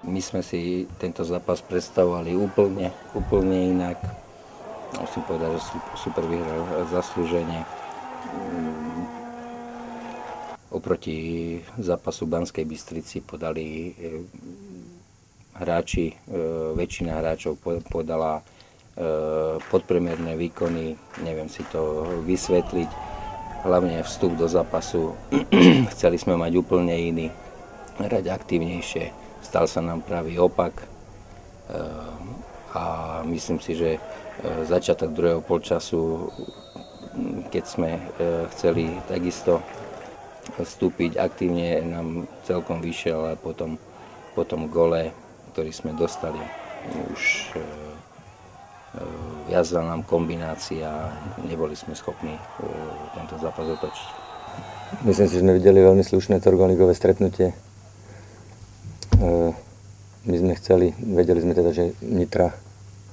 My sme si tento zápas predstavovali úplne inak. Musím povedať, že super vyhral zaslúžene. Oproti zápasu Banskej Bystrici podali hráči, väčšina hráčov podala podpriemerné výkony, neviem si to vysvetliť. Hlavne vstup do zápasu, chceli sme mať úplne iný, hrať aktívnejšie, stal sa nám pravý opak a myslím si, že začiatok druhého polčasu, keď sme chceli takisto vstúpiť aktívne, nám celkom vyšiel, ale potom gole, ktorý sme dostali, už viazla nám kombinácia a neboli sme schopní tento zápas otočiť. Myslím si, že sme videli veľmi slušné trojligové stretnutie. My sme vedeli sme teda, že Nitra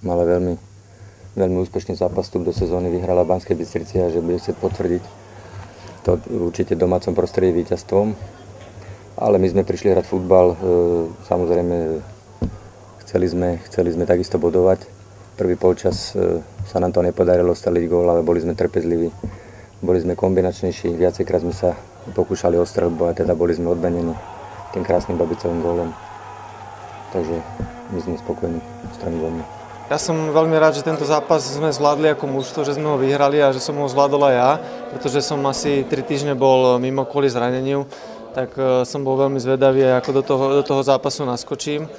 mala veľmi úspešný zápas, vstup do sezóny, vyhrala Banskej Bystrici a že bude chcieť potvrdiť to určite v domácom prostredí víťazstvom. Ale my sme prišli hrať futbal, samozrejme chceli sme takisto bodovať. Prvý polčas sa nám to nepodarilo staliť gól, ale boli sme trpezliví, boli sme kombinačnejší, viacejkrát sme sa pokúšali o streľbu a teda boli sme odmenení tým krásnym Babicovým gólom. Takže my sme spokojní s 3 gólmi. Ja som veľmi rád, že tento zápas sme zvládli ako mužstvo, že sme ho vyhrali a že som ho zvládol aj ja, pretože som asi 3 týždne bol mimo kvôli zraneniu, tak som bol veľmi zvedavý, ako do toho zápasu naskočím.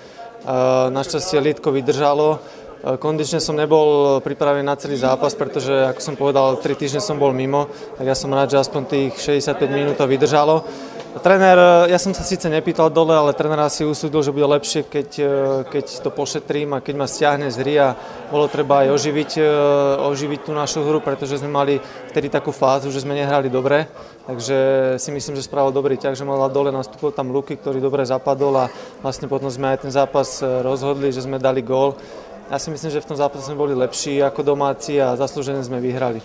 Našťastie Lidko vydržalo. Kondične som nebol pripravený na celý zápas, pretože, ako som povedal, 3 týždne som bol mimo, tak ja som rád, že aspoň tých 65 minút to vydržalo. Tréner, ja som sa síce nepýtal dole, ale tréner asi usúdil, že bude lepšie, keď to pošetrím a keď ma stiahne z hry a bolo treba aj oživiť tú našu hru, pretože sme mali vtedy takú fázu, že sme nehrali dobre, takže si myslím, že spravil dobrý ťah, že mal dole, nastúpil tam Luky, ktorý dobre zapadol a vlastne potom sme aj ten zápas rozhodli, že sme dali gól. Ja si myslím, že v tom zápase sme boli lepší ako domáci a zaslúžene sme vyhrali.